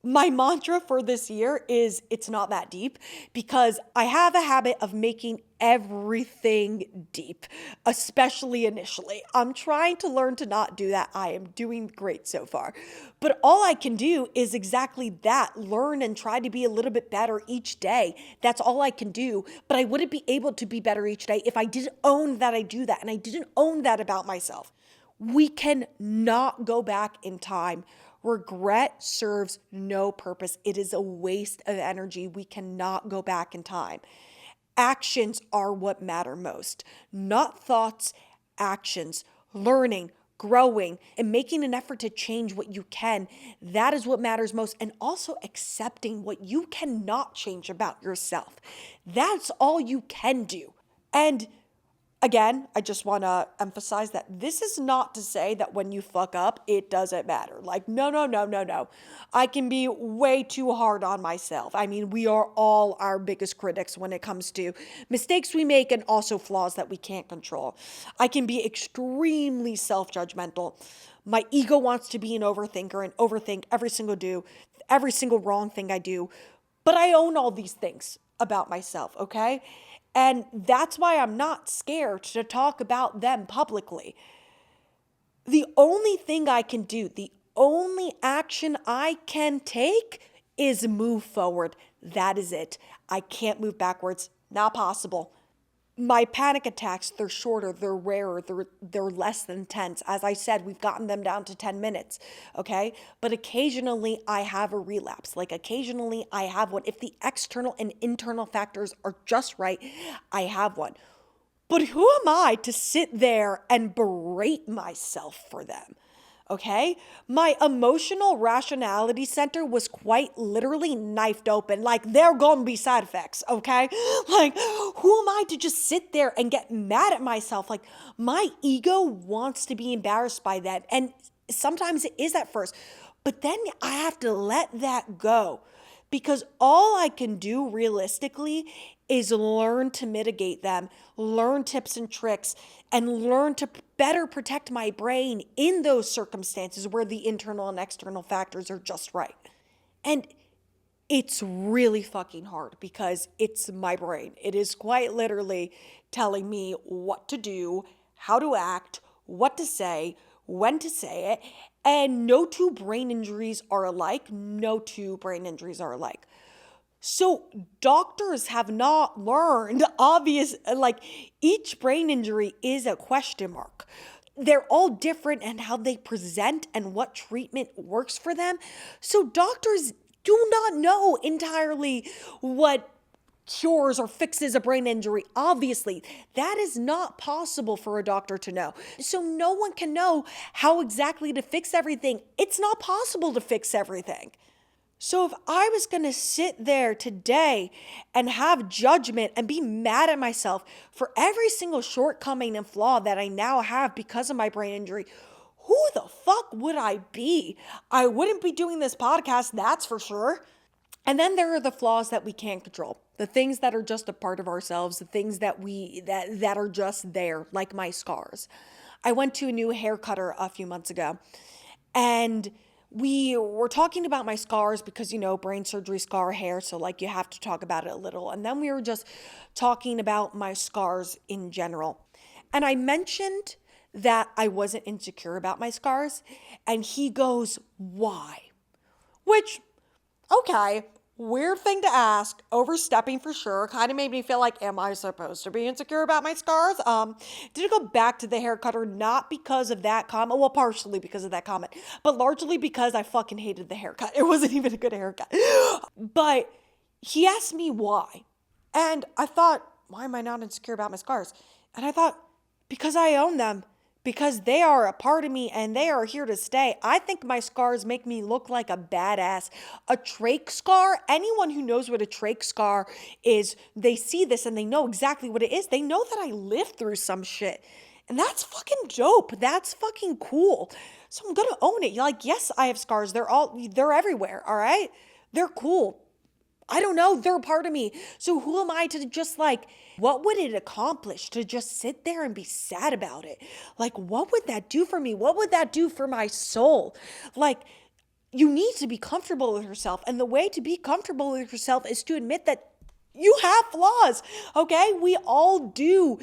My mantra for this year is it's not that deep, because I have a habit of making everything deep, especially initially. I'm trying to learn to not do that. I am doing great so far. But all I can do is exactly that, learn and try to be a little bit better each day. That's all I can do. But I wouldn't be able to be better each day if I didn't own that I do that, and I didn't own that about myself. We can not go back in time. Regret serves no purpose. It is a waste of energy. We cannot go back in time. Actions are what matter most, not thoughts, actions, learning, growing, and making an effort to change what you can. That is what matters most. And also accepting what you cannot change about yourself. That's all you can do. And again, I just want to emphasize that this is not to say that when you fuck up, it doesn't matter. Like, no, no, no, no, no. I can be way too hard on myself. I mean, we are all our biggest critics when it comes to mistakes we make and also flaws that we can't control. I can be extremely self-judgmental. My ego wants to be an overthinker and overthink every single wrong thing I do. But I own all these things about myself, okay? And that's why I'm not scared to talk about them publicly. The only thing I can do, the only action I can take is move forward. That is it. I can't move backwards. Not possible. My panic attacks, they're shorter, they're rarer, they're less than tense. As I said, we've gotten them down to 10 minutes, okay? But occasionally I have a relapse. Like occasionally I have one. If the external and internal factors are just right, I have one. But who am I to sit there and berate myself for them? Okay? My emotional rationality center was quite literally knifed open. Like, there are gonna be side effects, okay? Like, who am I to just sit there and get mad at myself? Like, my ego wants to be embarrassed by that. And sometimes it is at first. But then I have to let that go. Because all I can do realistically is learn to mitigate them, learn tips and tricks, and learn to better protect my brain in those circumstances where the internal and external factors are just right. And it's really fucking hard because it's my brain. It is quite literally telling me what to do, how to act, what to say, when to say it. And no two brain injuries are alike. No two brain injuries are alike. So doctors have not learned each brain injury is a question mark. They're all different in how they present and what treatment works for them. So doctors do not know entirely what cures or fixes a brain injury. Obviously, that is not possible for a doctor to know. So no one can know how exactly to fix everything. It's not possible to fix everything. So if I was going to sit there today and have judgment and be mad at myself for every single shortcoming and flaw that I now have because of my brain injury, who the fuck would I be? I wouldn't be doing this podcast, that's for sure. And then there are the flaws that we can't control. The things that are just a part of ourselves, the things that are just there, like my scars. I went to a new hair cutter a few months ago, and we were talking about my scars because, brain surgery scar hair, so you have to talk about it a little. And then we were just talking about my scars in general. And I mentioned that I wasn't insecure about my scars, and he goes, "Why?" Which, okay, weird thing to ask, overstepping for sure. Kind of made me feel like, am I supposed to be insecure about my scars? Did go back to the hair cutter, not because of that comment, well, partially because of that comment, but largely because I fucking hated the haircut. It wasn't even a good haircut. But he asked me why. And I thought, why am I not insecure about my scars? And I thought, because I own them. Because they are a part of me and they are here to stay. I think my scars make me look like a badass. A trach scar, anyone who knows what a trach scar is, they see this and they know exactly what it is. They know that I lived through some shit. And that's fucking dope. That's fucking cool. So I'm gonna own it. Yes, I have scars. They're everywhere, all right? They're cool. I don't know, they're a part of me. So who am I to just what would it accomplish to just sit there and be sad about it? What would that do for me? What would that do for my soul? You need to be comfortable with yourself. And the way to be comfortable with yourself is to admit that you have flaws, okay? We all do.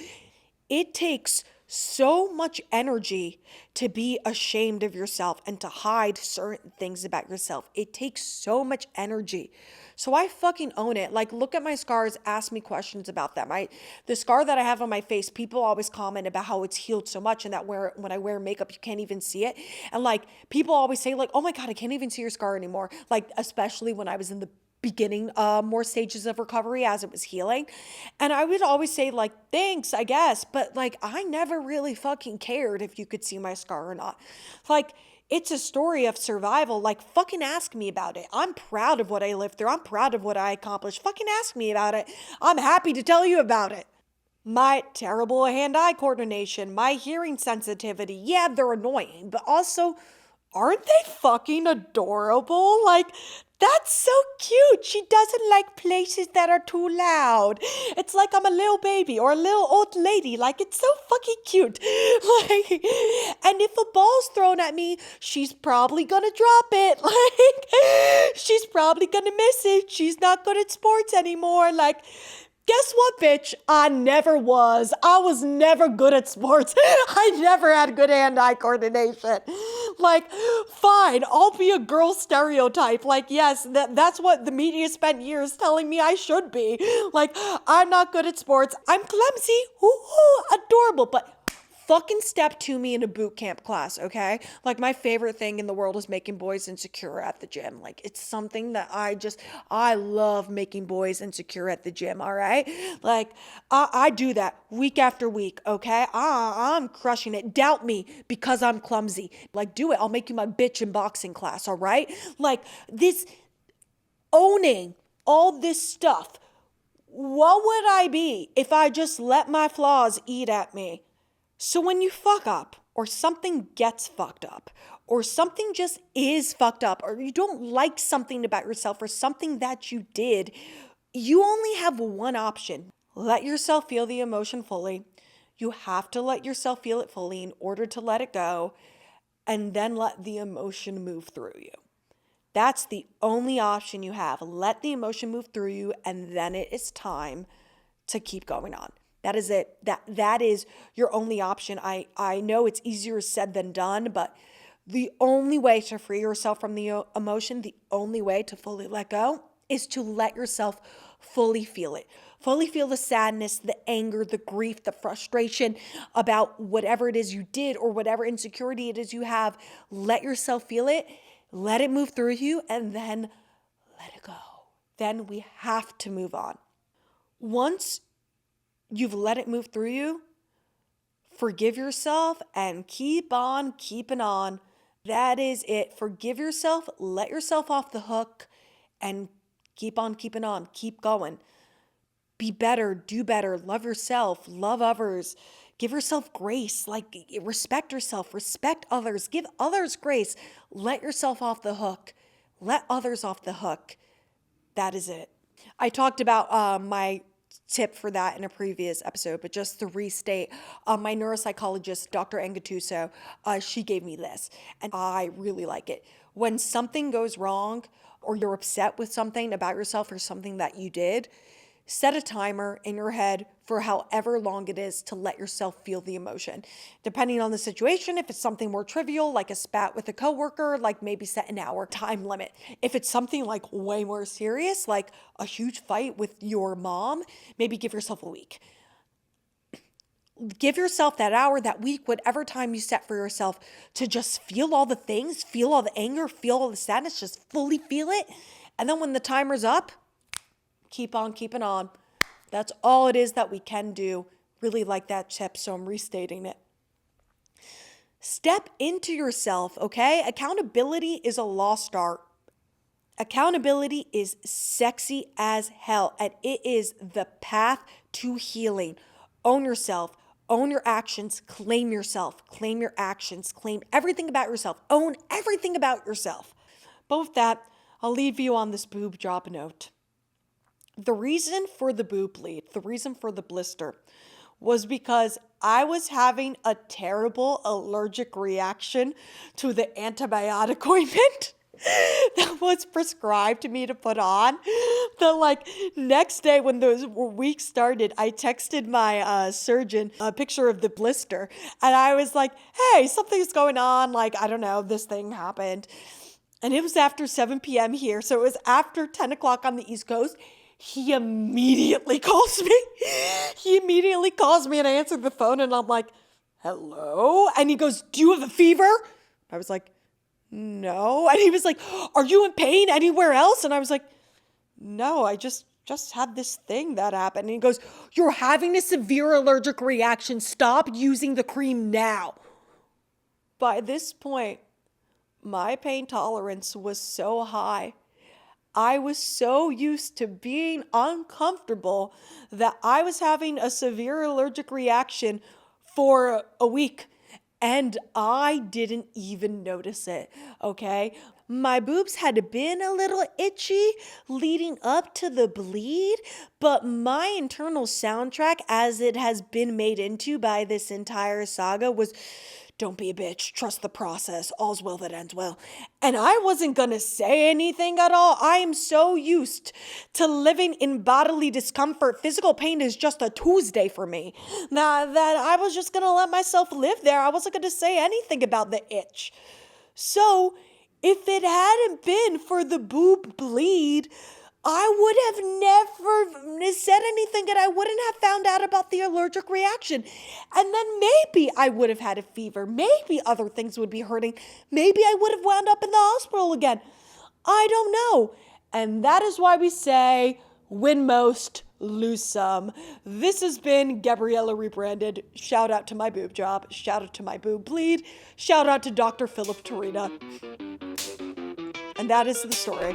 It takes so much energy to be ashamed of yourself and to hide certain things about yourself. It takes so much energy. So I fucking own it. Look at my scars, ask me questions about them. The scar that I have on my face, people always comment about how it's healed so much and that when I wear makeup, you can't even see it. And people always say oh my God, I can't even see your scar anymore. Especially when I was in the beginning more stages of recovery as it was healing. And I would always say like, thanks, I guess. But like, I never really fucking cared if you could see my scar or not. Like, it's a story of survival. Like, fucking ask me about it. I'm proud of what I lived through. I'm proud of what I accomplished. Fucking ask me about it. I'm happy to tell you about it. My terrible hand-eye coordination, my hearing sensitivity. Yeah, they're annoying, but also, aren't they fucking adorable? Like, that's so cute. She doesn't like places that are too loud. It's like I'm a little baby or a little old lady. Like, it's so fucking cute. Like, and if a ball's thrown at me, she's probably gonna drop it. Like, she's probably gonna miss it. She's not good at sports anymore. Like, guess what, bitch? I never was. I was never good at sports. I never had good hand-eye coordination. Like, fine, I'll be a girl stereotype. Like, yes, that's what the media spent years telling me I should be. Like, I'm not good at sports. I'm clumsy. Ooh, adorable. But fucking step to me in a boot camp class, okay? Like, my favorite thing in the world is making boys insecure at the gym. Like, it's something that I love making boys insecure at the gym, all right? Like, I do that week after week, okay? I'm crushing it. Doubt me because I'm clumsy. Like, do it. I'll make you my bitch in boxing class, all right? Like, this owning all this stuff. What would I be if I just let my flaws eat at me? So when you fuck up, or something gets fucked up, or something just is fucked up, or you don't like something about yourself or something that you did, you only have one option. Let yourself feel the emotion fully. You have to let yourself feel it fully in order to let it go, and then let the emotion move through you. That's the only option you have. Let the emotion move through you, and then it is time to keep going on. That is it. That is your only option. I know it's easier said than done, but the only way to free yourself from the emotion, the only way to fully let go is to let yourself fully feel it. Fully feel the sadness, the anger, the grief, the frustration about whatever it is you did or whatever insecurity it is you have. Let yourself feel it. Let it move through you, and then let it go. Then we have to move on. Once you've let it move through you, forgive yourself and keep on keeping on. That is it. Forgive yourself, let yourself off the hook, and keep on keeping on. Keep going. Be better, do better, love yourself, love others, give yourself grace, like respect yourself, respect others, give others grace. Let yourself off the hook. Let others off the hook. That is it. I talked about my tip for that in a previous episode, but just to restate, my neuropsychologist, Dr. Angatuso, she gave me this, and I really like it. When something goes wrong, or you're upset with something about yourself or something that you did, set a timer in your head for however long it is to let yourself feel the emotion. Depending on the situation, if it's something more trivial, like a spat with a coworker, like maybe set an hour time limit. If it's something like way more serious, like a huge fight with your mom, maybe give yourself a week. Give yourself that hour, that week, whatever time you set for yourself to just feel all the things, feel all the anger, feel all the sadness, just fully feel it. And then when the timer's up, keep on keeping on. That's all it is that we can do. Really like that tip, so I'm restating it. Step into yourself, okay? Accountability is a lost art. Accountability is sexy as hell, and it is the path to healing. Own yourself. Own your actions. Claim yourself. Claim your actions. Claim everything about yourself. Own everything about yourself. But with that, I'll leave you on this boob drop note. The reason for the boob bleed, the reason for the blister, was because I was having a terrible allergic reaction to the antibiotic ointment that was prescribed to me to put on. The next day when those weeks started, I texted my surgeon a picture of the blister, and I was like, hey, something's going on. Like, I don't know, this thing happened. And it was after 7 p.m. here, so it was after 10 o'clock on the East Coast. He immediately calls me. And I answered the phone, and I'm like, hello? And he goes, do you have a fever? I was like, no. And he was like, are you in pain anywhere else? And I was like, no, I just had this thing that happened. And he goes, you're having a severe allergic reaction. Stop using the cream now. By this point, my pain tolerance was so high. I was so used to being uncomfortable that I was having a severe allergic reaction for a week. And I didn't even notice it, okay? My boobs had been a little itchy leading up to the bleed, but my internal soundtrack, as it has been made into by this entire saga, was don't be a bitch, trust the process, all's well that ends well. And I wasn't gonna say anything at all. I am so used to living in bodily discomfort. Physical pain is just a Tuesday for me. Now that I was just gonna let myself live there, I wasn't gonna say anything about the itch. So, if it hadn't been for the boob bleed, I would have never said anything and I wouldn't have found out about the allergic reaction. And then maybe I would have had a fever. Maybe other things would be hurting. Maybe I would have wound up in the hospital again. I don't know. And that is why we say, win most, lose some. This has been Gabriella Rebranded. Shout out to my boob job. Shout out to my boob bleed. Shout out to Dr. Philip Torina. And that is the story.